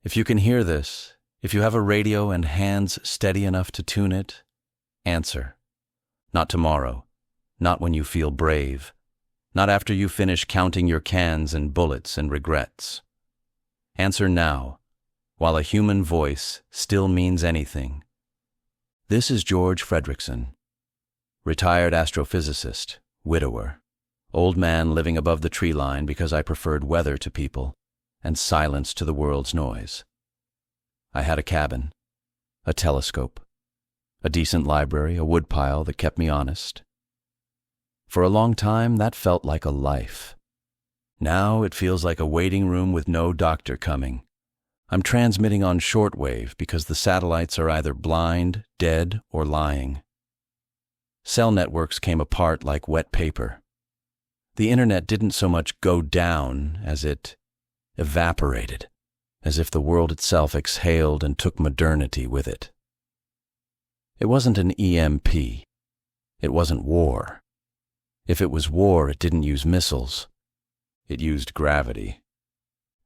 If you can hear this, if you have a radio and hands steady enough to tune it, answer. Not tomorrow, not when you feel brave, not after you finish counting your cans and bullets and regrets. Answer now, while a human voice still means anything. This is George Fredrickson, retired astrophysicist, widower, old man living above the tree line because I preferred weather to people and silence to the world's noise. I had a cabin, a telescope, a decent library, a woodpile that kept me honest. For a long time, that felt like a life. Now it feels like a waiting room with no doctor coming. I'm transmitting on shortwave because the satellites are either blind, dead, or lying. Cell networks came apart like wet paper. The internet didn't so much go down as it evaporated, as if the world itself exhaled and took modernity with it. It wasn't an EMP. It wasn't war. If it was war, it didn't use missiles. It used gravity.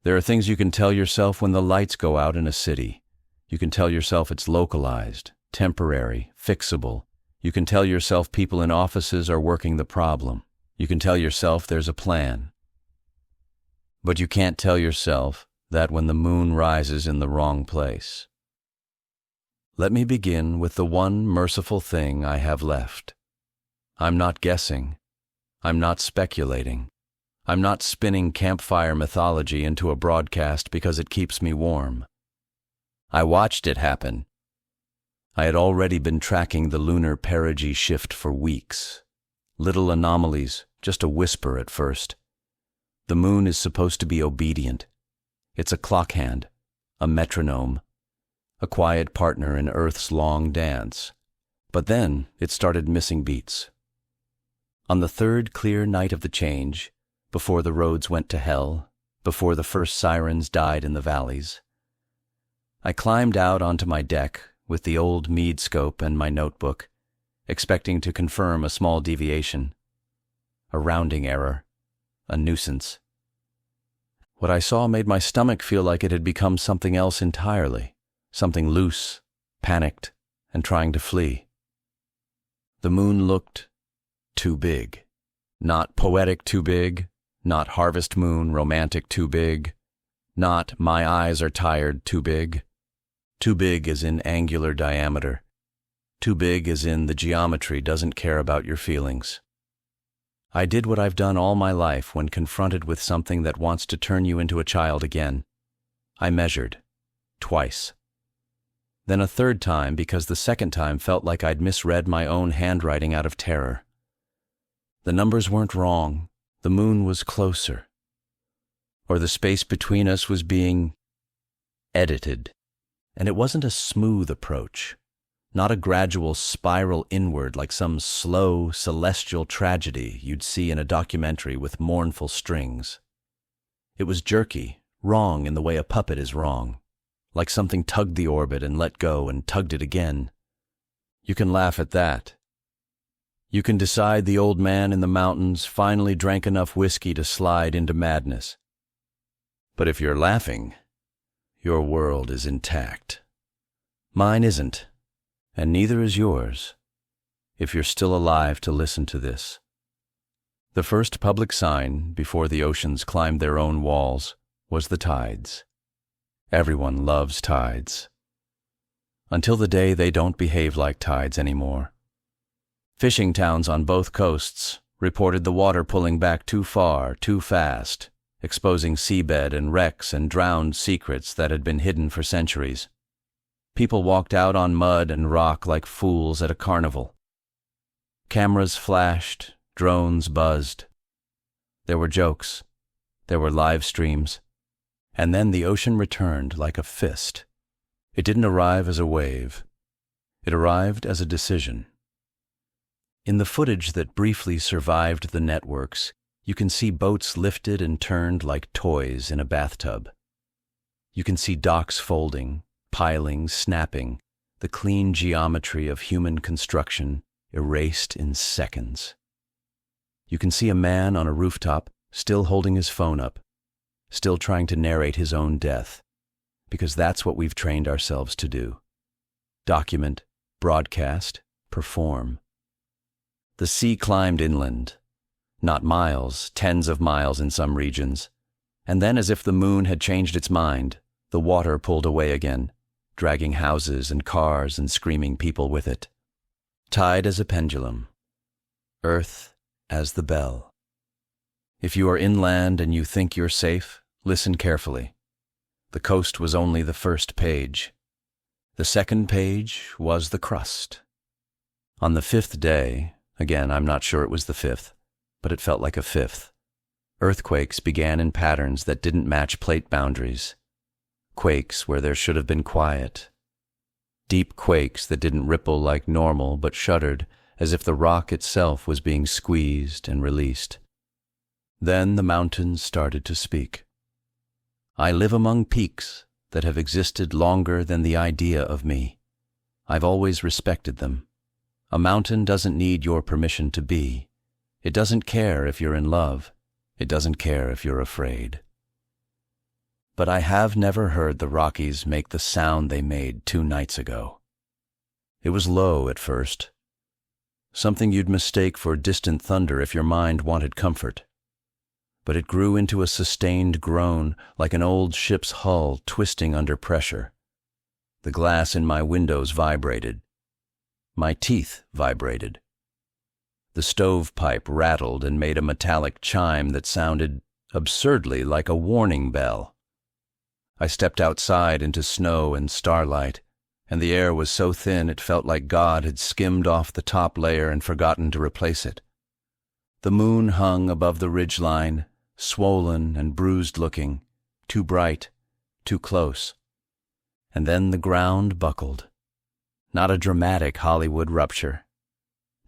There are things you can tell yourself when the lights go out in a city. You can tell yourself it's localized, temporary, fixable. You can tell yourself people in offices are working the problem. You can tell yourself there's a plan. But you can't tell yourself that when the moon rises in the wrong place. Let me begin with the one merciful thing I have left. I'm not guessing. I'm not speculating. I'm not spinning campfire mythology into a broadcast because it keeps me warm. I watched it happen. I had already been tracking the lunar perigee shift for weeks. Little anomalies, just a whisper at first. The moon is supposed to be obedient. It's a clock hand, a metronome, a quiet partner in Earth's long dance. But then it started missing beats. On the third clear night of the change, before the roads went to hell, before the first sirens died in the valleys, I climbed out onto my deck with the old Meade scope and my notebook, expecting to confirm a small deviation, a rounding error, a nuisance. What I saw made my stomach feel like it had become something else entirely, something loose, panicked, and trying to flee. The moon looked too big. Not poetic too big, not harvest moon romantic too big, not my eyes are tired too big. Too big as in angular diameter. Too big as in the geometry doesn't care about your feelings. I did what I've done all my life when confronted with something that wants to turn you into a child again. I measured. Twice. Then a third time because the second time felt like I'd misread my own handwriting out of terror. The numbers weren't wrong. The moon was closer. Or the space between us was being edited. And it wasn't a smooth approach. Not a gradual spiral inward like some slow, celestial tragedy you'd see in a documentary with mournful strings. It was jerky, wrong in the way a puppet is wrong, like something tugged the orbit and let go and tugged it again. You can laugh at that. You can decide the old man in the mountains finally drank enough whiskey to slide into madness. But if you're laughing, your world is intact. Mine isn't. And neither is yours, if you're still alive to listen to this. The first public sign, before the oceans climbed their own walls, was the tides. Everyone loves tides. Until the day they don't behave like tides anymore. Fishing towns on both coasts reported the water pulling back too far, too fast, exposing seabed and wrecks and drowned secrets that had been hidden for centuries. People walked out on mud and rock like fools at a carnival. Cameras flashed, drones buzzed. There were jokes. There were live streams. And then the ocean returned like a fist. It didn't arrive as a wave. It arrived as a decision. In the footage that briefly survived the networks, you can see boats lifted and turned like toys in a bathtub. You can see docks folding, piling, snapping, the clean geometry of human construction erased in seconds. You can see a man on a rooftop, still holding his phone up, still trying to narrate his own death, because that's what we've trained ourselves to do. Document, broadcast, perform. The sea climbed inland, not miles, tens of miles in some regions, and then, as if the moon had changed its mind, the water pulled away again, dragging houses and cars and screaming people with it. Tide as a pendulum, earth as the bell. If you are inland and you think you're safe, listen carefully. The coast was only the first page. The second page was the crust. On the fifth day, again, I'm not sure it was the fifth, but it felt like a fifth, earthquakes began in patterns that didn't match plate boundaries. Quakes where there should have been quiet. Deep quakes that didn't ripple like normal but shuddered as if the rock itself was being squeezed and released. Then the mountains started to speak. I live among peaks that have existed longer than the idea of me. I've always respected them. A mountain doesn't need your permission to be. It doesn't care if you're in love. It doesn't care if you're afraid. But I have never heard the Rockies make the sound they made 2 nights ago. It was low at first, something you'd mistake for distant thunder if your mind wanted comfort. But it grew into a sustained groan like an old ship's hull twisting under pressure. The glass in my windows vibrated. My teeth vibrated. The stovepipe rattled and made a metallic chime that sounded absurdly like a warning bell. I stepped outside into snow and starlight, and the air was so thin it felt like God had skimmed off the top layer and forgotten to replace it. The moon hung above the ridgeline, swollen and bruised-looking, too bright, too close. And then the ground buckled. Not a dramatic Hollywood rupture.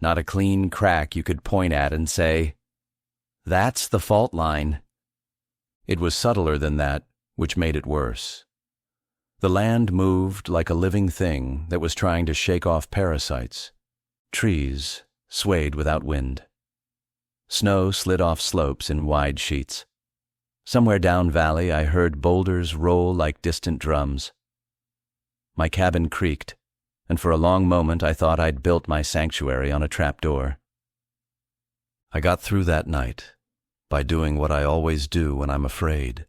Not a clean crack you could point at and say, "That's the fault line." It was subtler than that, which made it worse. The land moved like a living thing that was trying to shake off parasites. Trees swayed without wind. Snow slid off slopes in wide sheets. Somewhere down valley I heard boulders roll like distant drums. My cabin creaked, and for a long moment I thought I'd built my sanctuary on a trapdoor. I got through that night by doing what I always do when I'm afraid.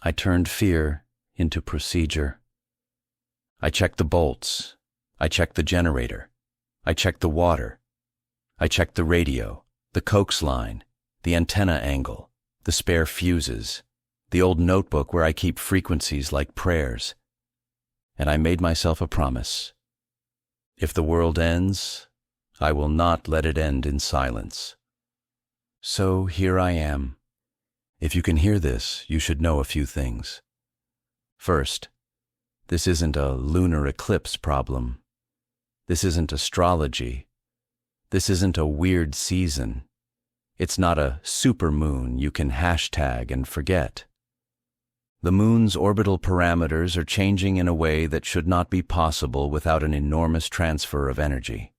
I turned fear into procedure. I checked the bolts. I checked the generator. I checked the water. I checked the radio, the coax line, the antenna angle, the spare fuses, the old notebook where I keep frequencies like prayers. And I made myself a promise. If the world ends, I will not let it end in silence. So here I am. If you can hear this, you should know a few things. First, this isn't a lunar eclipse problem. This isn't astrology. This isn't a weird season. It's not a supermoon you can hashtag and forget. The moon's orbital parameters are changing in a way that should not be possible without an enormous transfer of energy.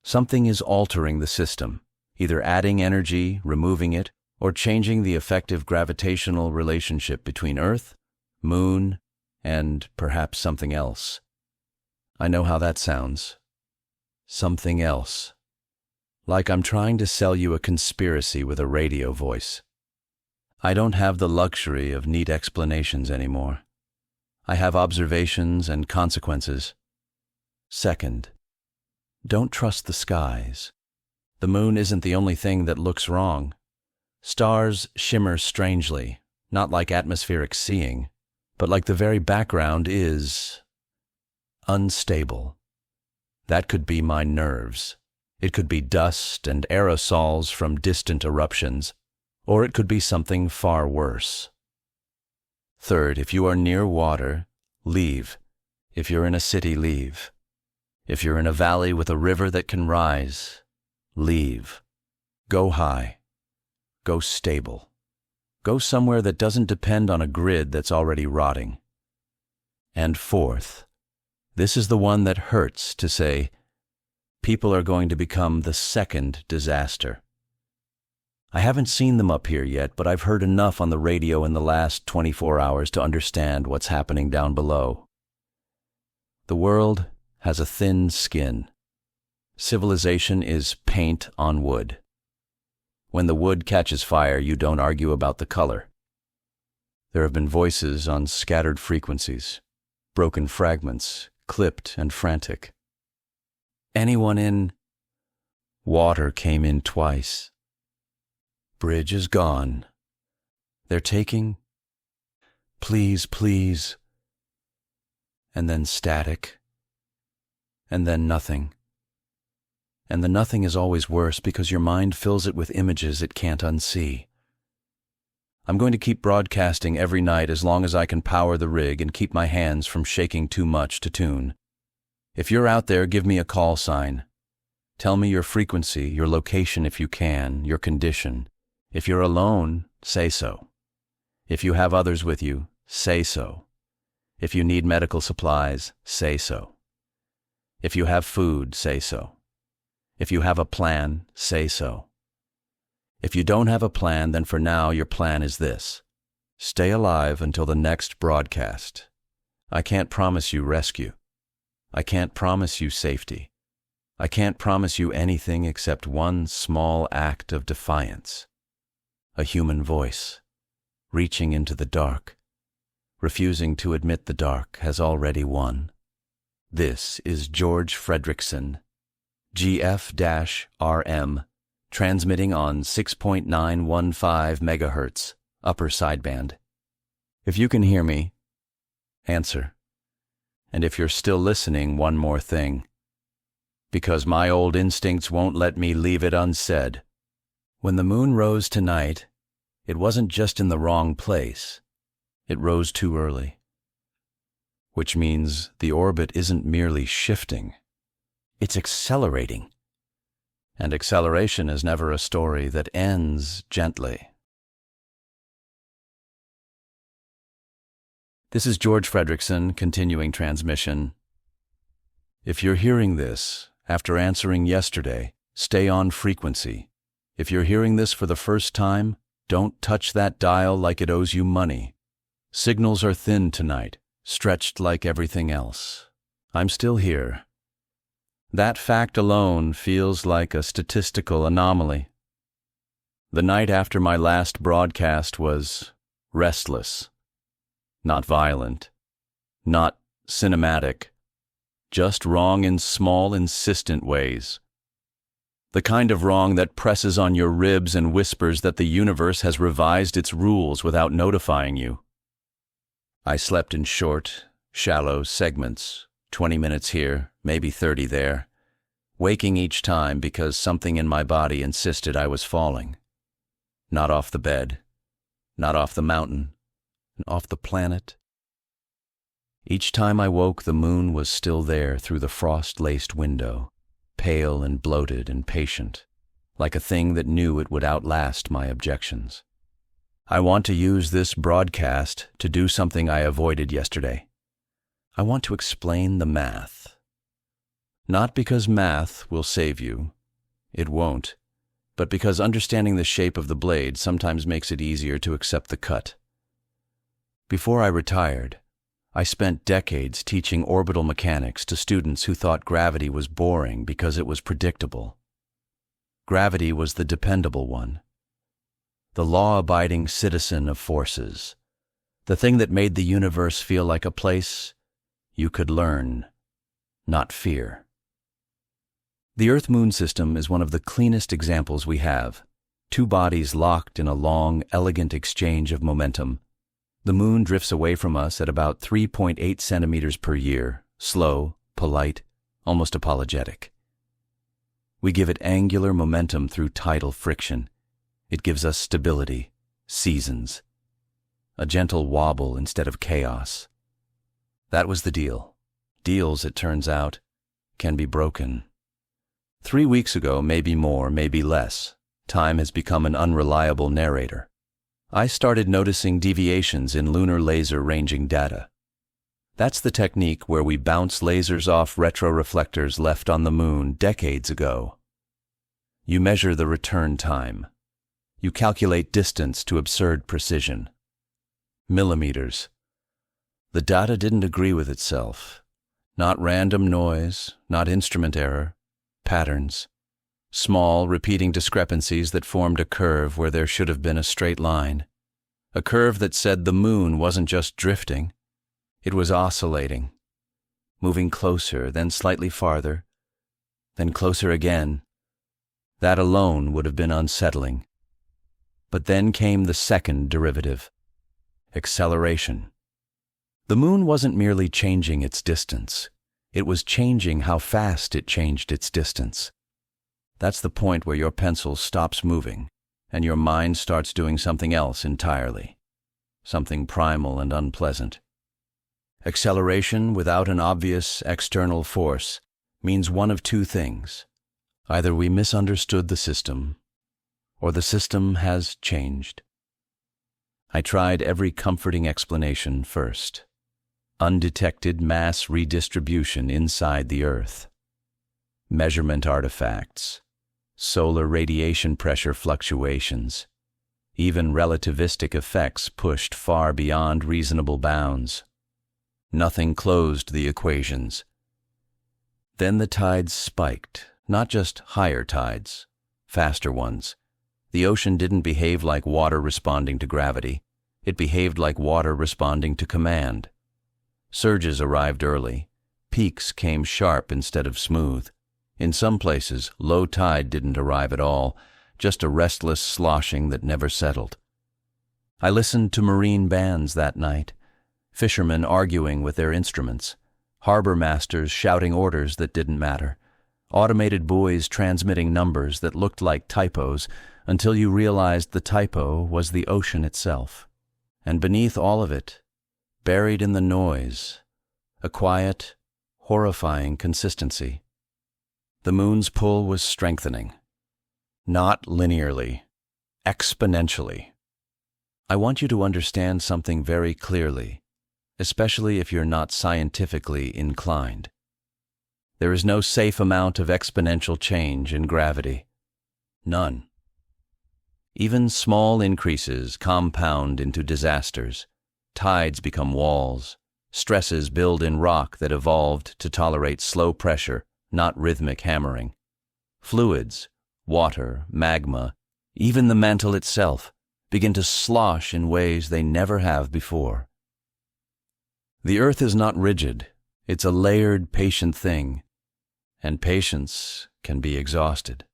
Something is altering the system, either adding energy, removing it, or changing the effective gravitational relationship between Earth, Moon, and perhaps something else. I know how that sounds. Something else. Like I'm trying to sell you a conspiracy with a radio voice. I don't have the luxury of neat explanations anymore. I have observations and consequences. Second, don't trust the skies. The moon isn't the only thing that looks wrong. Stars shimmer strangely, not like atmospheric seeing, but like the very background is unstable. That could be my nerves. It could be dust and aerosols from distant eruptions, or it could be something far worse. Third, if you are near water, leave. If you're in a city, leave. If you're in a valley with a river that can rise, leave. Go high. Go stable. Go somewhere that doesn't depend on a grid that's already rotting. And fourth, this is the one that hurts to say, people are going to become the second disaster. I haven't seen them up here yet, but I've heard enough on the radio in the last 24 hours to understand what's happening down below. The world has a thin skin. Civilization is paint on wood. When the wood catches fire, you don't argue about the color. There have been voices on scattered frequencies, broken fragments, clipped and frantic. Anyone in? Water came in twice. Bridge is gone. They're taking? Please, please. And then static. And then nothing. And the nothing is always worse because your mind fills it with images it can't unsee. I'm going to keep broadcasting every night as long as I can power the rig and keep my hands from shaking too much to tune. If you're out there, give me a call sign. Tell me your frequency, your location if you can, your condition. If you're alone, say so. If you have others with you, say so. If you need medical supplies, say so. If you have food, say so. If you have a plan, say so. If you don't have a plan, then for now your plan is this. Stay alive until the next broadcast. I can't promise you rescue. I can't promise you safety. I can't promise you anything except one small act of defiance. A human voice, reaching into the dark, refusing to admit the dark has already won. This is George Fredrickson, GF-RM, transmitting on 6.915 megahertz, upper sideband. If you can hear me, answer. And if you're still listening, one more thing. Because my old instincts won't let me leave it unsaid. When the moon rose tonight, it wasn't just in the wrong place. It rose too early. Which means the orbit isn't merely shifting. It's accelerating. And acceleration is never a story that ends gently. This is George Fredrickson, continuing transmission. If you're hearing this, after answering yesterday, stay on frequency. If you're hearing this for the first time, don't touch that dial like it owes you money. Signals are thin tonight, stretched like everything else. I'm still here. That fact alone feels like a statistical anomaly. The night after my last broadcast was restless. Not violent. Not cinematic. Just wrong in small, insistent ways. The kind of wrong that presses on your ribs and whispers that the universe has revised its rules without notifying you. I slept in short, shallow segments, 20 minutes here, maybe 30 there, waking each time because something in my body insisted I was falling. Not off the bed, not off the mountain, off the planet. Each time I woke, the moon was still there through the frost-laced window, pale and bloated and patient, like a thing that knew it would outlast my objections. I want to use this broadcast to do something I avoided yesterday. I want to explain the math. Not because math will save you. It won't. But because understanding the shape of the blade sometimes makes it easier to accept the cut. Before I retired, I spent decades teaching orbital mechanics to students who thought gravity was boring because it was predictable. Gravity was the dependable one. The law-abiding citizen of forces. The thing that made the universe feel like a place you could learn, not fear. The Earth-Moon system is one of the cleanest examples we have. Two bodies locked in a long, elegant exchange of momentum. The moon drifts away from us at about 3.8 centimeters per year, slow, polite, almost apologetic. We give it angular momentum through tidal friction. It gives us stability, seasons, a gentle wobble instead of chaos. That was the deal. Deals, it turns out, can be broken. 3 weeks ago, maybe more, maybe less, time has become an unreliable narrator. I started noticing deviations in lunar laser ranging data. That's the technique where we bounce lasers off retroreflectors left on the moon decades ago. You measure the return time. You calculate distance to absurd precision. Millimeters. The data didn't agree with itself. Not random noise, not instrument error, patterns. Small, repeating discrepancies that formed a curve where there should have been a straight line. A curve that said the moon wasn't just drifting, it was oscillating, moving closer, then slightly farther, then closer again. That alone would have been unsettling. But then came the second derivative, acceleration. The moon wasn't merely changing its distance, it was changing how fast it changed its distance. That's the point where your pencil stops moving and your mind starts doing something else entirely, something primal and unpleasant. Acceleration without an obvious external force means one of two things. Either we misunderstood the system, or the system has changed. I tried every comforting explanation first. Undetected mass redistribution inside the Earth. Measurement artifacts. Solar radiation pressure fluctuations. Even relativistic effects pushed far beyond reasonable bounds. Nothing closed the equations. Then the tides spiked, not just higher tides, faster ones. The ocean didn't behave like water responding to gravity. It behaved like water responding to command. Surges arrived early. Peaks came sharp instead of smooth. In some places, low tide didn't arrive at all, just a restless sloshing that never settled. I listened to marine bands that night, fishermen arguing with their instruments, harbor masters shouting orders that didn't matter, automated buoys transmitting numbers that looked like typos until you realized the typo was the ocean itself. And beneath all of it, buried in the noise, a quiet, horrifying consistency. The moon's pull was strengthening. Not linearly, exponentially. I want you to understand something very clearly, especially if you're not scientifically inclined. There is no safe amount of exponential change in gravity. None. Even small increases compound into disasters. Tides become walls. Stresses build in rock that evolved to tolerate slow pressure, not rhythmic hammering. Fluids, water, magma, even the mantle itself, begin to slosh in ways they never have before. The Earth is not rigid. It's a layered, patient thing, and patience can be exhausted.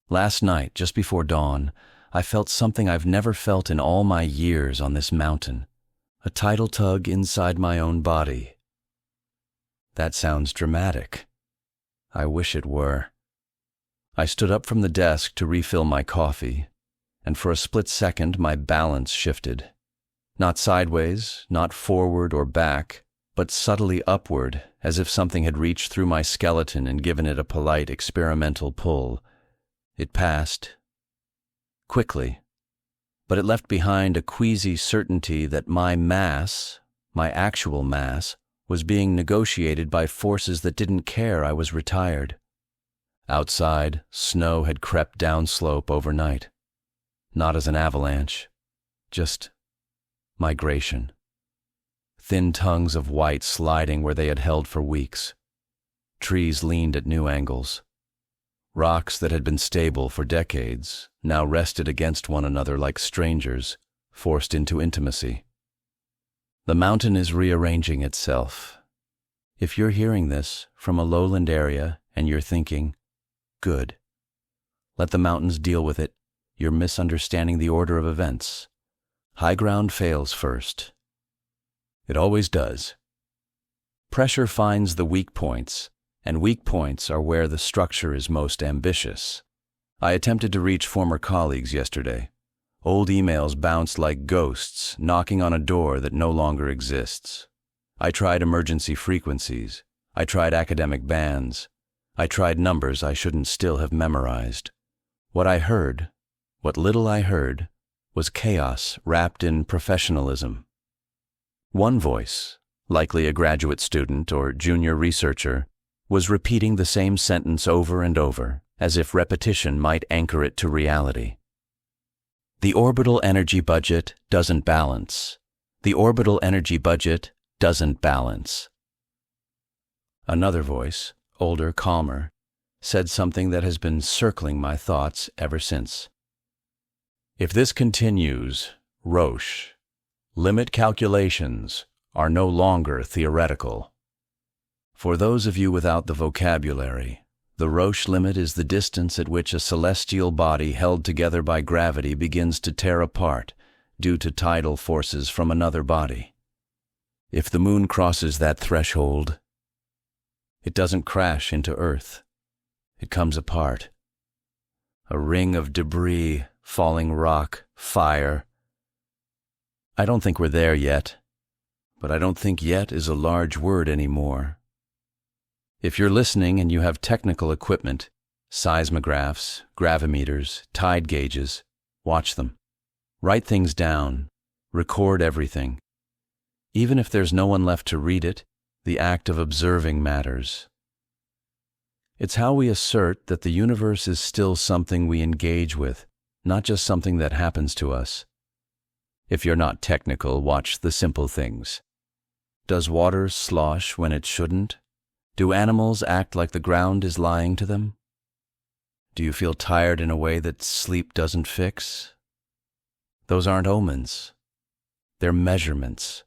Last night, just before dawn, I felt something I've never felt in all my years on this mountain, a tidal tug inside my own body. That sounds dramatic. I wish it were. I stood up from the desk to refill my coffee, and for a split second my balance shifted. Not sideways, not forward or back, but subtly upward, as if something had reached through my skeleton and given it a polite experimental pull. It passed. Quickly. But it left behind a queasy certainty that my mass, my actual mass, was being negotiated by forces that didn't care I was retired. Outside, snow had crept downslope overnight. Not as an avalanche, just migration. Thin tongues of white sliding where they had held for weeks. Trees leaned at new angles. Rocks that had been stable for decades now rested against one another like strangers, forced into intimacy. The mountain is rearranging itself. If you're hearing this from a lowland area and you're thinking, good, let the mountains deal with it, you're misunderstanding the order of events. High ground fails first. It always does. Pressure finds the weak points, and weak points are where the structure is most ambitious. I attempted to reach former colleagues yesterday. Old emails bounced like ghosts, knocking on a door that no longer exists. I tried emergency frequencies. I tried academic bands. I tried numbers I shouldn't still have memorized. What I heard, what little I heard, was chaos wrapped in professionalism. One voice, likely a graduate student or junior researcher, was repeating the same sentence over and over, as if repetition might anchor it to reality. The orbital energy budget doesn't balance. The orbital energy budget doesn't balance. Another voice, older, calmer, said something that has been circling my thoughts ever since. If this continues, Roche, limit calculations are no longer theoretical. For those of you without the vocabulary, the Roche limit is the distance at which a celestial body held together by gravity begins to tear apart due to tidal forces from another body. If the moon crosses that threshold, it doesn't crash into Earth. It comes apart. A ring of debris, falling rock, fire. I don't think we're there yet, but I don't think yet is a large word anymore. If you're listening and you have technical equipment, seismographs, gravimeters, tide gauges, watch them. Write things down. Record everything. Even if there's no one left to read it, the act of observing matters. It's how we assert that the universe is still something we engage with, not just something that happens to us. If you're not technical, watch the simple things. Does water slosh when it shouldn't? Do animals act like the ground is lying to them? Do you feel tired in a way that sleep doesn't fix? Those aren't omens. They're measurements.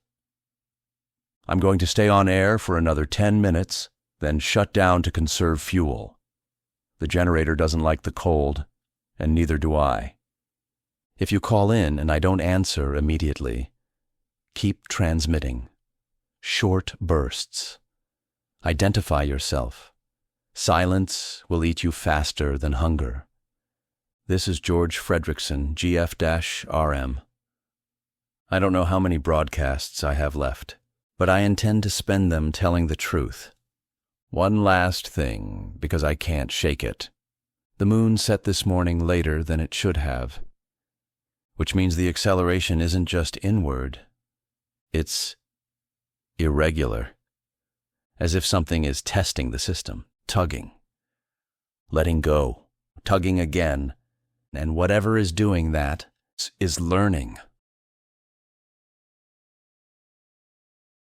I'm going to stay on air for another 10 minutes, then shut down to conserve fuel. The generator doesn't like the cold, and neither do I. If you call in and I don't answer immediately, keep transmitting. Short bursts. Identify yourself. Silence will eat you faster than hunger. This is George Fredrickson, GF-RM. I don't know how many broadcasts I have left, but I intend to spend them telling the truth. One last thing, because I can't shake it. The moon set this morning later than it should have, which means the acceleration isn't just inward, it's irregular. As if something is testing the system, tugging, letting go, tugging again, and whatever is doing that is learning.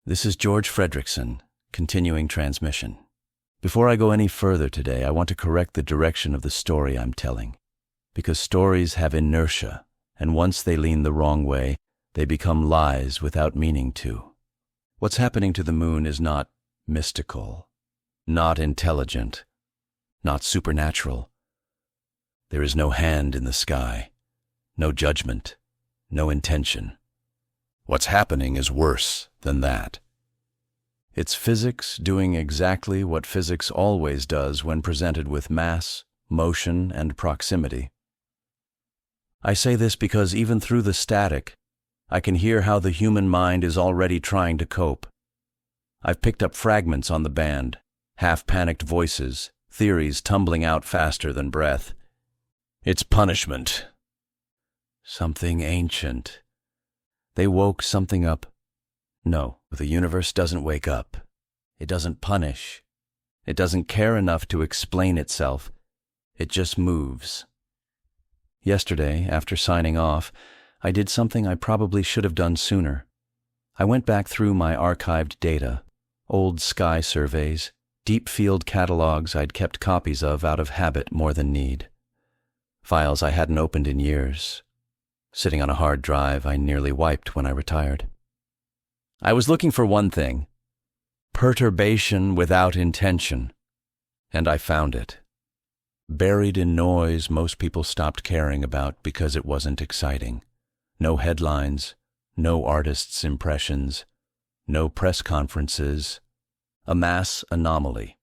This is George Fredrickson, continuing transmission. Before I go any further today, I want to correct the direction of the story I'm telling, because stories have inertia, and once they lean the wrong way, they become lies without meaning to. What's happening to the moon is not mystical, not intelligent, not supernatural. There is no hand in the sky, no judgment, no intention. What's happening is worse than that. It's physics doing exactly what physics always does when presented with mass, motion, and proximity. I say this because even through the static, I can hear how the human mind is already trying to cope. I've picked up fragments on the band, half-panicked voices, theories tumbling out faster than breath. It's punishment. Something ancient. They woke something up. No, the universe doesn't wake up. It doesn't punish. It doesn't care enough to explain itself. It just moves. Yesterday, after signing off, I did something I probably should have done sooner. I went back through my archived data, old sky surveys, deep field catalogs I'd kept copies of out of habit more than need. Files I hadn't opened in years, sitting on a hard drive I nearly wiped when I retired. I was looking for one thing: perturbation without intention, and I found it. Buried in noise most people stopped caring about because it wasn't exciting. No headlines, no artists' impressions, no press conferences. A mass anomaly.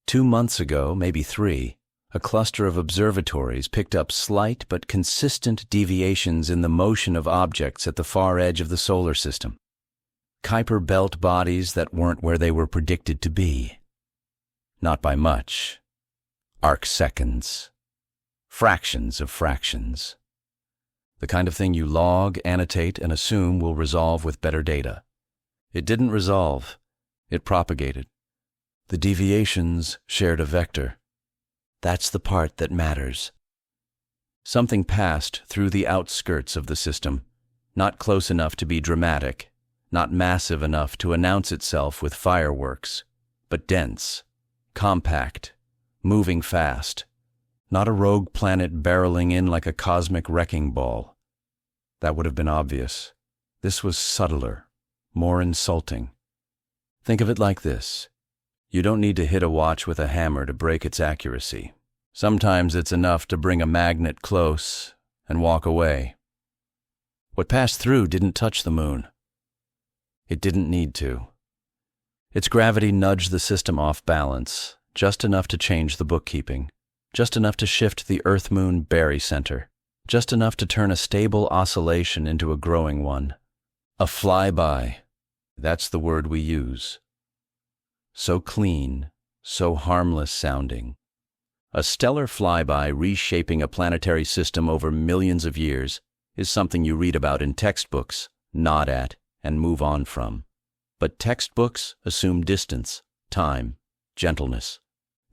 2 months ago, maybe 3, a cluster of observatories picked up slight but consistent deviations in the motion of objects at the far edge of the solar system. Kuiper belt bodies that weren't where they were predicted to be. Not by much. Arcseconds. Fractions of fractions. The kind of thing you log, annotate, and assume will resolve with better data. It didn't resolve. It propagated. The deviations shared a vector. That's the part that matters. Something passed through the outskirts of the system, not close enough to be dramatic, not massive enough to announce itself with fireworks, but dense, compact, moving fast. Not a rogue planet barreling in like a cosmic wrecking ball. That would have been obvious. This was subtler, more insulting. Think of it like this. You don't need to hit a watch with a hammer to break its accuracy. Sometimes it's enough to bring a magnet close and walk away. What passed through didn't touch the moon. It didn't need to. Its gravity nudged the system off balance, just enough to change the bookkeeping, just enough to shift the Earth-Moon barycenter, just enough to turn a stable oscillation into a growing one. A flyby, that's the word we use. So clean, so harmless sounding. A stellar flyby reshaping a planetary system over millions of years is something you read about in textbooks, nod at, and move on from. But textbooks assume distance, time, gentleness.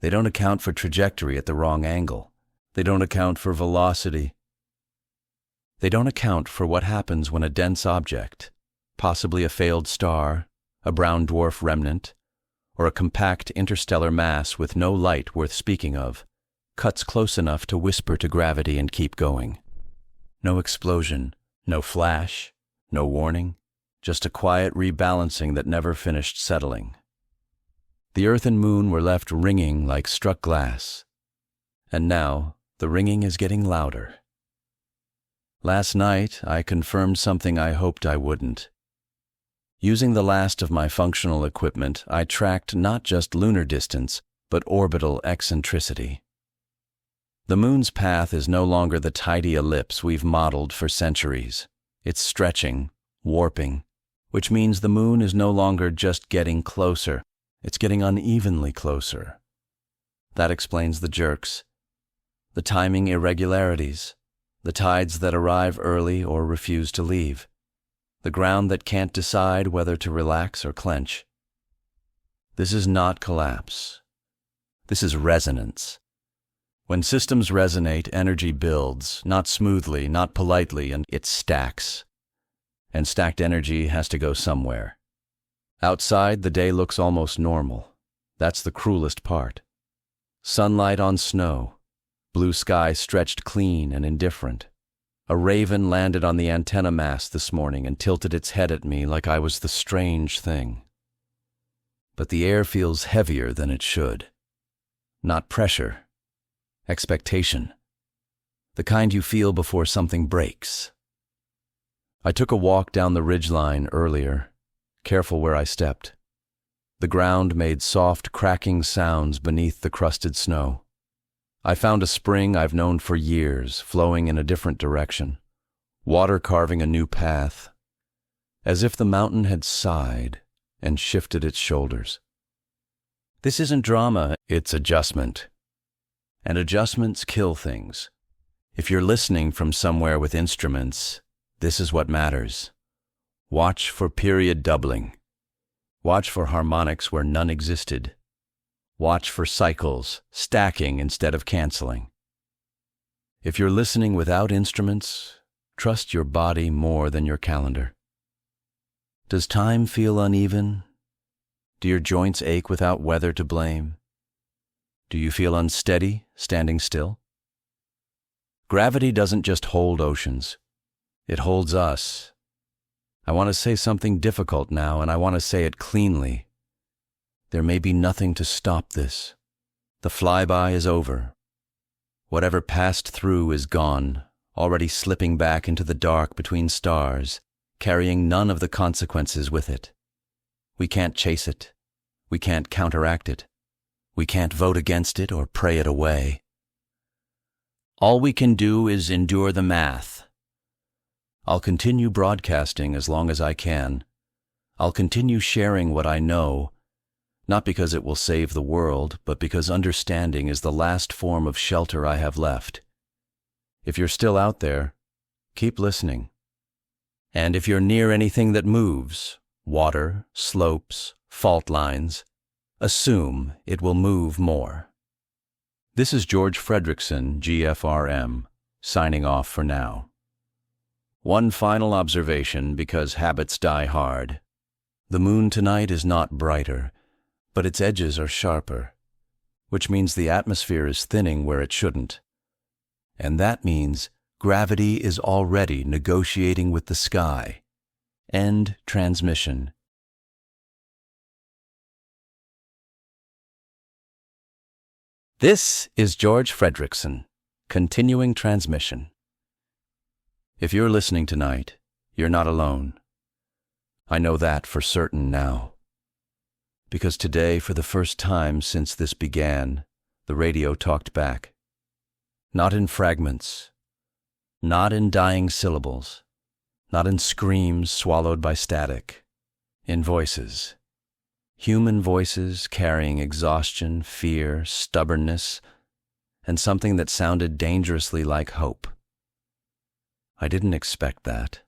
They don't account for trajectory at the wrong angle. They don't account for velocity. They don't account for what happens when a dense object, possibly a failed star, a brown dwarf remnant, or a compact interstellar mass with no light worth speaking of, cuts close enough to whisper to gravity and keep going. No explosion, no flash, no warning, just a quiet rebalancing that never finished settling. The Earth and Moon were left ringing like struck glass, and now the ringing is getting louder. Last night, I confirmed something I hoped I wouldn't. Using the last of my functional equipment, I tracked not just lunar distance, but orbital eccentricity. The Moon's path is no longer the tidy ellipse we've modeled for centuries. It's stretching, warping, which means the Moon is no longer just getting closer, it's getting unevenly closer. That explains the jerks, the timing irregularities, the tides that arrive early or refuse to leave, the ground that can't decide whether to relax or clench. This is not collapse. This is resonance. When systems resonate, energy builds, not smoothly, not politely, and it stacks. And stacked energy has to go somewhere. Outside, the day looks almost normal. That's the cruelest part. Sunlight on snow, blue sky stretched clean and indifferent. A raven landed on the antenna mast this morning and tilted its head at me like I was the strange thing. But the air feels heavier than it should. Not pressure. Expectation. The kind you feel before something breaks. I took a walk down the ridgeline earlier, careful where I stepped. The ground made soft, cracking sounds beneath the crusted snow. I found a spring I've known for years, flowing in a different direction, water carving a new path, as if the mountain had sighed and shifted its shoulders. This isn't drama, it's adjustment. And adjustments kill things. If you're listening from somewhere with instruments, this is what matters. Watch for period doubling. Watch for harmonics where none existed. Watch for cycles, stacking instead of canceling. If you're listening without instruments, trust your body more than your calendar. Does time feel uneven? Do your joints ache without weather to blame? Do you feel unsteady, standing still? Gravity doesn't just hold oceans. It holds us. I want to say something difficult now, and I want to say it cleanly. There may be nothing to stop this. The flyby is over. Whatever passed through is gone, already slipping back into the dark between stars, carrying none of the consequences with it. We can't chase it. We can't counteract it. We can't vote against it or pray it away. All we can do is endure the math. I'll continue broadcasting as long as I can. I'll continue sharing what I know, not because it will save the world, but because understanding is the last form of shelter I have left. If you're still out there, keep listening. And if you're near anything that moves, water, slopes, fault lines, assume it will move more. This is George Fredrickson, GFRM, signing off for now. One final observation, because habits die hard. The moon tonight is not brighter, but its edges are sharper, which means the atmosphere is thinning where it shouldn't. And that means gravity is already negotiating with the sky. End transmission. This is George Fredrickson, continuing transmission. If you're listening tonight, you're not alone. I know that for certain now. Because today, for the first time since this began, the radio talked back. Not in fragments, not in dying syllables, not in screams swallowed by static, in voices. Human voices carrying exhaustion, fear, stubbornness, and something that sounded dangerously like hope. I didn't expect that.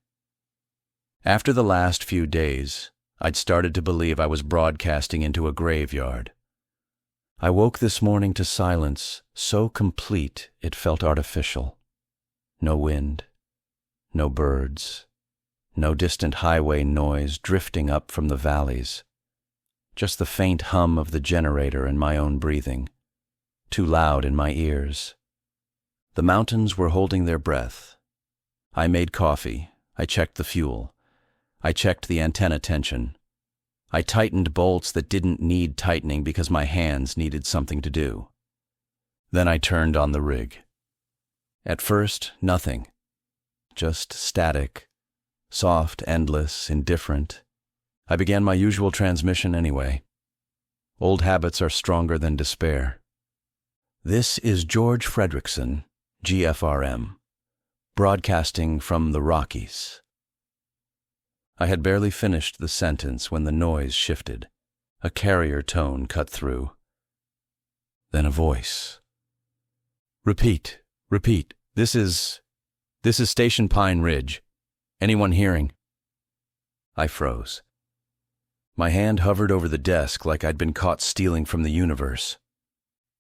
After the last few days, I'd started to believe I was broadcasting into a graveyard. I woke this morning to silence so complete it felt artificial. No wind, no birds, no distant highway noise drifting up from the valleys. Just the faint hum of the generator and my own breathing, too loud in my ears. The mountains were holding their breath. I made coffee. I checked the fuel. I checked the antenna tension. I tightened bolts that didn't need tightening because my hands needed something to do. Then I turned on the rig. At first, nothing. Just static, soft, endless, indifferent. I began my usual transmission anyway. Old habits are stronger than despair. This is George Fredrickson, GFRM, broadcasting from the Rockies. I had barely finished the sentence when the noise shifted. A carrier tone cut through. Then a voice. Repeat. This is Station Pine Ridge. Anyone hearing? I froze. My hand hovered over the desk like I'd been caught stealing from the universe.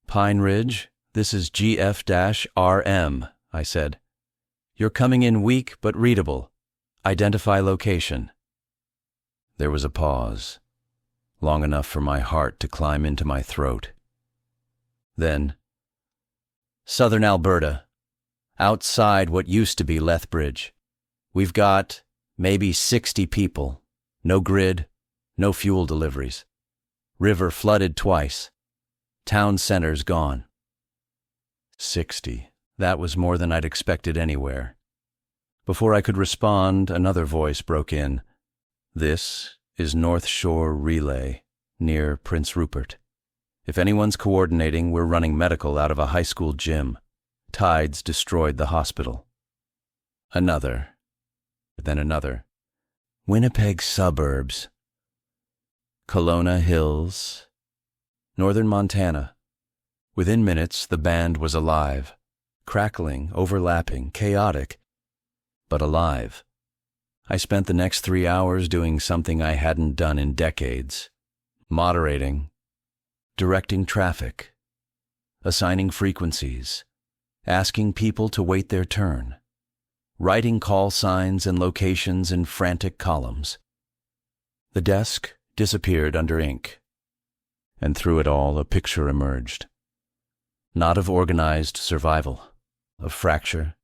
Pine Ridge, this is GF-RM, I said. You're coming in weak but readable. Identify location. There was a pause, long enough for my heart to climb into my throat. Then, Southern Alberta, outside what used to be Lethbridge. We've got maybe 60 people, no grid, no fuel deliveries. River flooded twice. Town center's gone. 60. That was more than I'd expected anywhere. Before I could respond, another voice broke in. This is North Shore Relay, near Prince Rupert. If anyone's coordinating, we're running medical out of a high school gym. Tides destroyed the hospital. Another. Then another. Winnipeg suburbs. Kelowna Hills. Northern Montana. Within minutes, the band was alive. Crackling, overlapping, chaotic, but alive. I spent the next 3 hours doing something I hadn't done in decades. Moderating, directing traffic, assigning frequencies, asking people to wait their turn, writing call signs and locations in frantic columns. The desk disappeared under ink, and through it all a picture emerged. Not of organized survival, of fracture.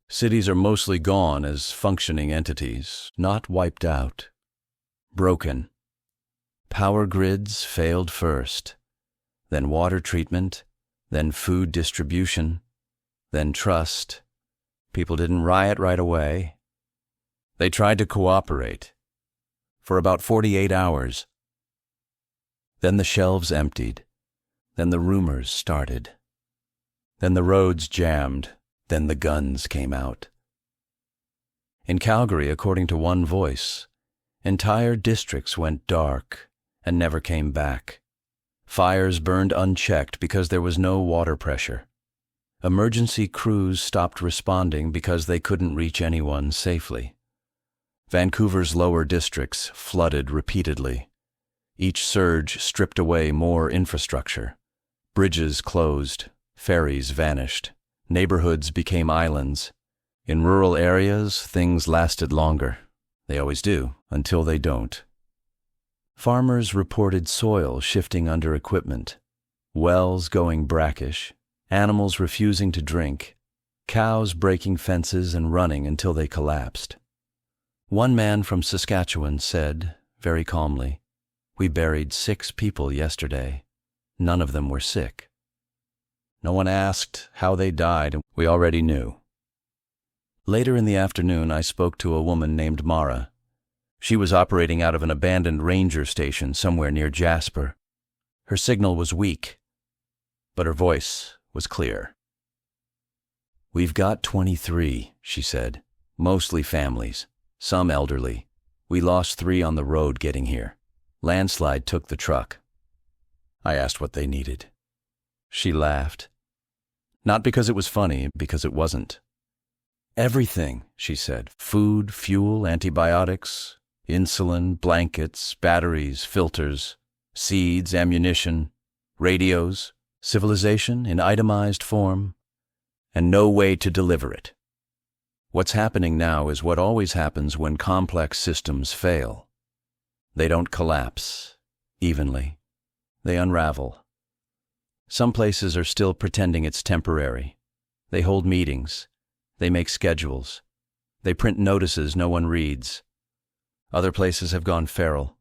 Cities are mostly gone as functioning entities, not wiped out. Broken. Power grids failed first, then water treatment, then food distribution, then trust. People didn't riot right away. They tried to cooperate. For about 48 hours. Then the shelves emptied. Then the rumors started. Then the roads jammed. Then the guns came out. In Calgary, according to one voice, entire districts went dark and never came back. Fires burned unchecked because there was no water pressure. Emergency crews stopped responding because they couldn't reach anyone safely. Vancouver's lower districts flooded repeatedly. Each surge stripped away more infrastructure. Bridges closed, ferries vanished, Neighborhoods became islands. In rural areas, things lasted longer. They always do, until they don't. Farmers reported soil shifting under equipment, wells going brackish, animals refusing to drink, cows breaking fences and running until they collapsed. One man from Saskatchewan said, very calmly, "We buried 6 people yesterday. None of them were sick." No one asked how they died. We already knew. Later in the afternoon, I spoke to a woman named Mara. She was operating out of an abandoned ranger station somewhere near Jasper. Her signal was weak, but her voice was clear. "We've got 23, she said, "mostly families, some elderly. We lost 3 on the road getting here. Landslide took the truck." I asked what they needed. She laughed. Not because it was funny, because it wasn't. "Everything," she said. "Food, fuel, antibiotics, insulin, blankets, batteries, filters, seeds, ammunition, radios, civilization in itemized form, and no way to deliver it. What's happening now is what always happens when complex systems fail. They don't collapse evenly. They unravel. Some places are still pretending it's temporary. They hold meetings. They make schedules. They print notices no one reads. Other places have gone feral.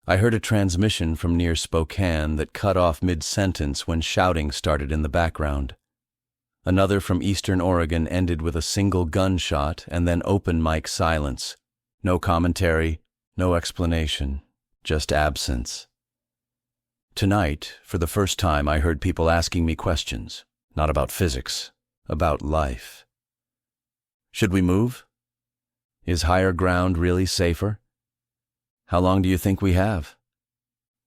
I heard a transmission from near Spokane that cut off mid-sentence when shouting started in the background. Another from eastern Oregon ended with a single gunshot and then open mic silence. No commentary, no explanation, just absence. Tonight, for the first time, I heard people asking me questions, not about physics, about life. Should we move? Is higher ground really safer? How long do you think we have?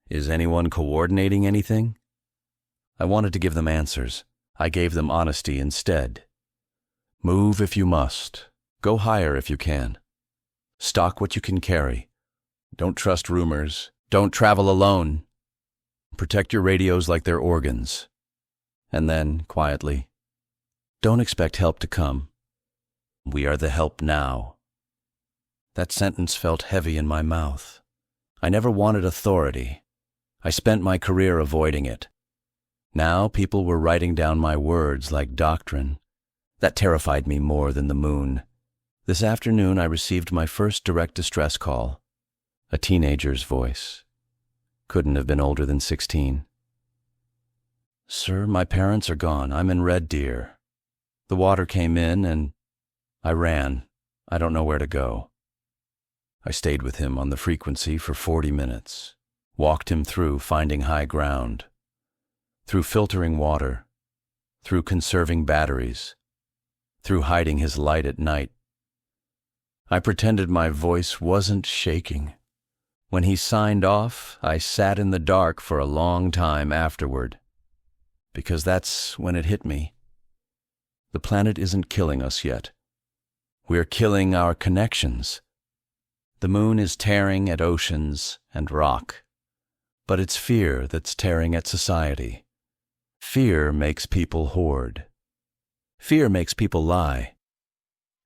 Is anyone coordinating anything? I wanted to give them answers. I gave them honesty instead. Move if you must. Go higher if you can. Stock what you can carry. Don't trust rumors. Don't travel alone. Protect your radios like they're organs. And then, quietly, don't expect help to come. We are the help now. That sentence felt heavy in my mouth. I never wanted authority. I spent my career avoiding it. Now people were writing down my words like doctrine. That terrified me more than the moon. This afternoon I received my first direct distress call. A teenager's voice. Couldn't have been older than 16. "Sir, my parents are gone. I'm in Red Deer. The water came in and I ran. I don't know where to go." I stayed with him on the frequency for 40 minutes, walked him through finding high ground, through filtering water, through conserving batteries, through hiding his light at night. I pretended my voice wasn't shaking. When he signed off, I sat in the dark for a long time afterward, because that's when it hit me. The planet isn't killing us yet. We're killing our connections. The moon is tearing at oceans and rock, but it's fear that's tearing at society. Fear makes people hoard. Fear makes people lie.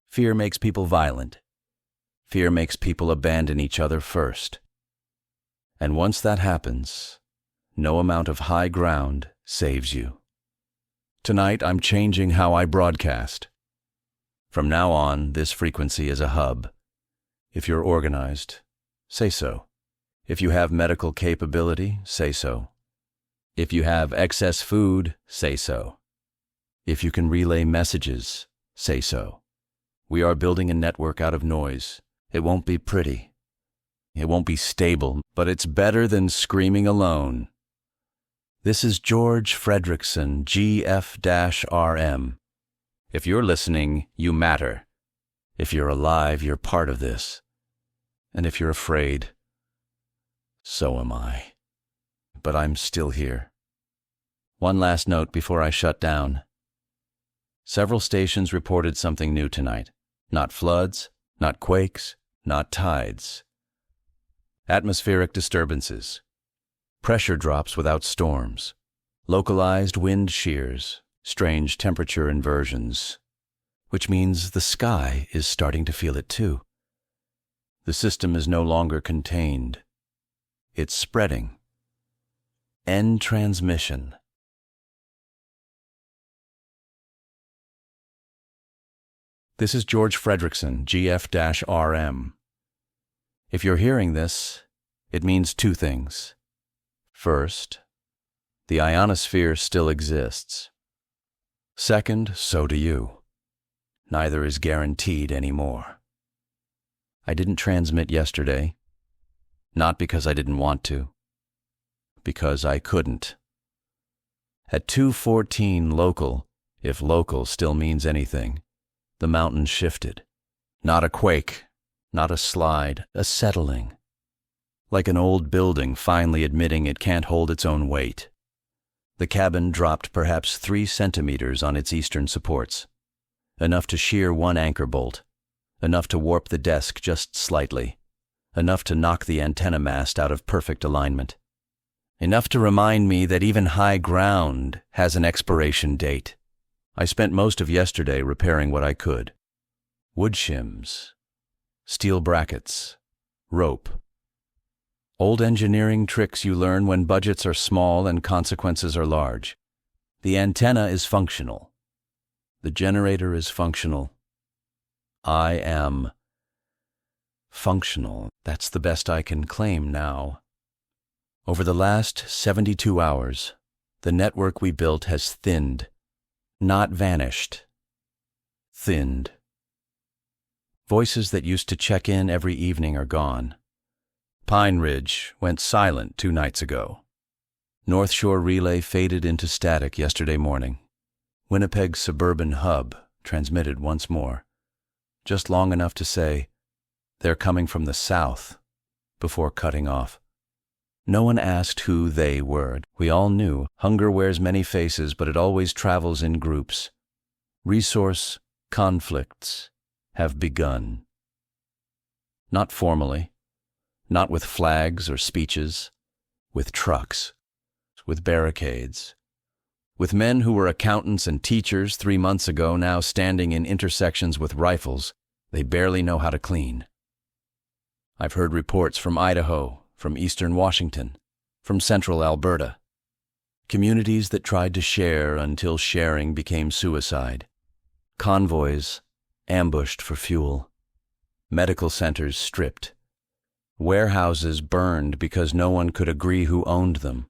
Fear makes people violent. Fear makes people abandon each other first. And once that happens, no amount of high ground saves you. Tonight, I'm changing how I broadcast. From now on, this frequency is a hub. If you're organized, say so. If you have medical capability, say so. If you have excess food, say so. If you can relay messages, say so. We are building a network out of noise. It won't be pretty. It won't be stable, but it's better than screaming alone. This is George Fredrickson, GF-RM. If you're listening, you matter. If you're alive, you're part of this. And if you're afraid, so am I. But I'm still here. One last note before I shut down. Several stations reported something new tonight. Not floods, not quakes, not tides. Atmospheric disturbances. Pressure drops without storms. Localized wind shears. strange temperature inversions, which means the sky is starting to feel it too. The system is no longer contained. It's spreading. End transmission. This is George Fredrickson, GF-RM. If you're hearing this, it means two things. First, the ionosphere still exists. Second, so do you. Neither is guaranteed anymore. I didn't transmit yesterday, not because I didn't want to, because I couldn't. At 2:14 local, if local still means anything, the mountain shifted. Not a quake, not a slide, a settling. Like an old building finally admitting it can't hold its own weight. The cabin dropped perhaps 3 centimeters on its eastern supports, enough to shear one anchor bolt, enough to warp the desk just slightly, enough to knock the antenna mast out of perfect alignment, enough to remind me that even high ground has an expiration date. I spent most of yesterday repairing what I could. Wood shims, steel brackets, rope. Old engineering tricks you learn when budgets are small and consequences are large. The antenna is functional. The generator is functional. I am functional. That's the best I can claim now. Over the last 72 hours, the network we built has thinned. Not vanished. Thinned. Voices that used to check in every evening are gone. Pine Ridge went silent 2 nights ago. North Shore Relay faded into static yesterday morning. Winnipeg's suburban hub transmitted once more, just long enough to say, "They're coming from the south," before cutting off. No one asked who they were. We all knew. Hunger wears many faces, but it always travels in groups. Resource conflicts have begun. Not formally, not with flags or speeches, with trucks, with barricades, with men who were accountants and teachers 3 months ago now standing in intersections with rifles they barely know how to clean. I've heard reports from Idaho, from eastern Washington, from central Alberta. Communities that tried to share until sharing became suicide. Convoys ambushed for fuel. Medical centers stripped. Warehouses burned because no one could agree who owned them.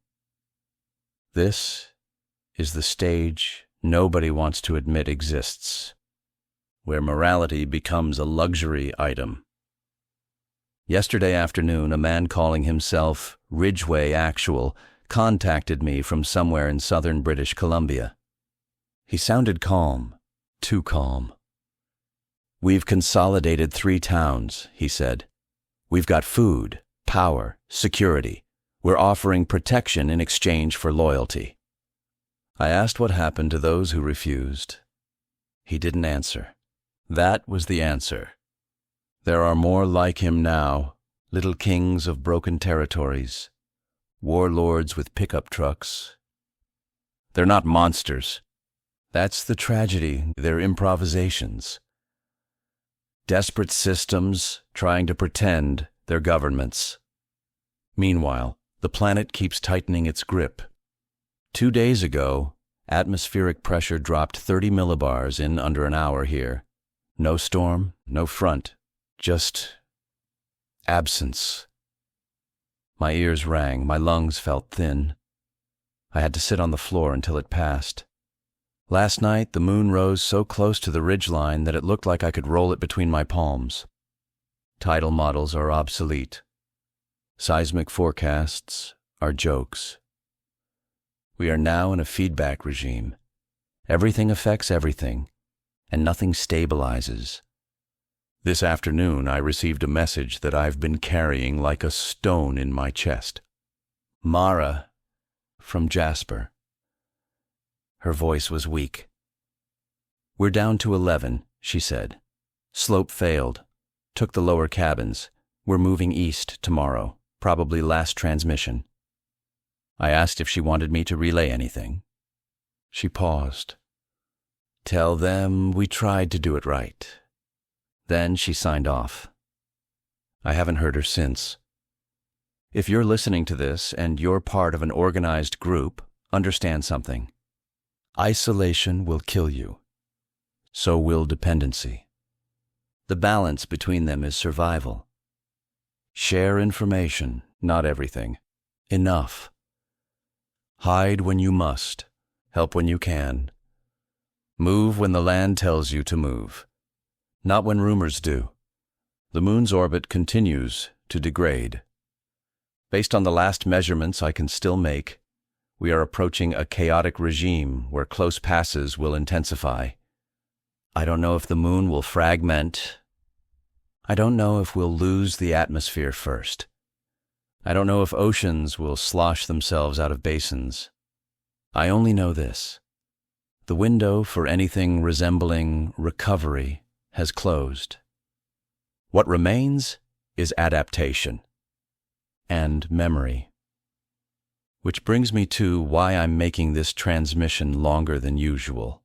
This is the stage nobody wants to admit exists, where morality becomes a luxury item. Yesterday afternoon, a man calling himself Ridgeway Actual contacted me from somewhere in southern British Columbia. He sounded calm, too calm. "We've consolidated 3 towns," he said. "We've got food, power, security. We're offering protection in exchange for loyalty." I asked what happened to those who refused. He didn't answer. That was the answer. There are more like him now, little kings of broken territories, warlords with pickup trucks. They're not monsters. That's the tragedy, they're improvisations. Desperate systems trying to pretend they're governments. Meanwhile, the planet keeps tightening its grip. 2 days ago, atmospheric pressure dropped 30 millibars in under an hour here. No storm, no front. Just absence. My ears rang, my lungs felt thin. I had to sit on the floor until it passed. Last night, the moon rose so close to the ridgeline that it looked like I could roll it between my palms. Tidal models are obsolete. Seismic forecasts are jokes. We are now in a feedback regime. Everything affects everything, and nothing stabilizes. This afternoon, I received a message that I've been carrying like a stone in my chest. Mara, from Jasper. Her voice was weak. "We're down to 11, she said. Slope failed. Took the lower cabins. We're moving east tomorrow, probably last transmission." I asked if she wanted me to relay anything. She paused. Tell them we tried to do it right. Then she signed off. I haven't heard her since. If you're listening to this and you're part of an organized group, understand something. Isolation will kill you. So will dependency. The balance between them is survival. Share information, not everything. Enough. Hide when you must. Help when you can. Move when the land tells you to move. Not when rumors do. The moon's orbit continues to degrade. Based on the last measurements I can still make, we are approaching a chaotic regime where close passes will intensify. I don't know if the moon will fragment. I don't know if we'll lose the atmosphere first. I don't know if oceans will slosh themselves out of basins. I only know this. The window for anything resembling recovery has closed. What remains is adaptation and memory. Which brings me to why I'm making this transmission longer than usual.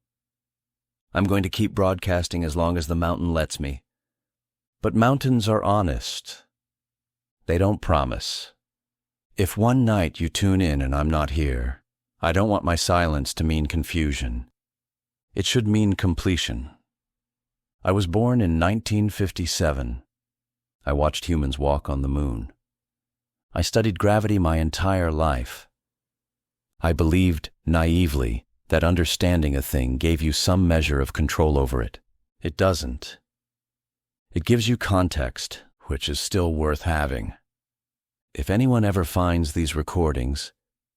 I'm going to keep broadcasting as long as the mountain lets me. But mountains are honest. They don't promise. If one night you tune in and I'm not here, I don't want my silence to mean confusion. It should mean completion. I was born in 1957. I watched humans walk on the moon. I studied gravity my entire life. I believed naively that understanding a thing gave you some measure of control over it. It doesn't. It gives you context, which is still worth having. If anyone ever finds these recordings,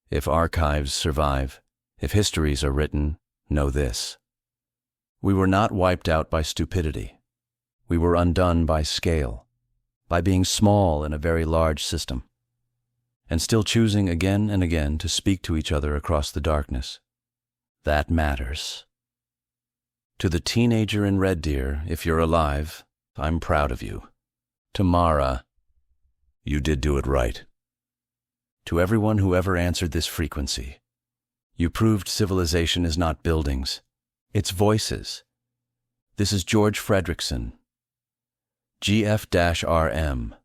if archives survive, if histories are written, know this. We were not wiped out by stupidity. We were undone by scale, by being small in a very large system, and still choosing again and again to speak to each other across the darkness. That matters. To the teenager in Red Deer, if you're alive, I'm proud of you. To Mara, you did do it right. To everyone who ever answered this frequency, you proved civilization is not buildings, it's voices. This is George Fredrickson, GF-RM,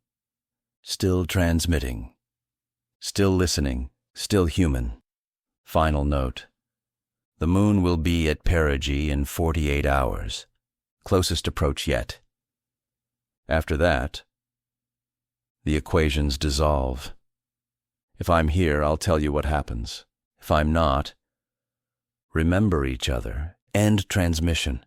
still transmitting, still listening, still human. Final note. The moon will be at perigee in 48 hours, closest approach yet. After that, the equations dissolve. If I'm here, I'll tell you what happens. If I'm not, remember each other. End transmission.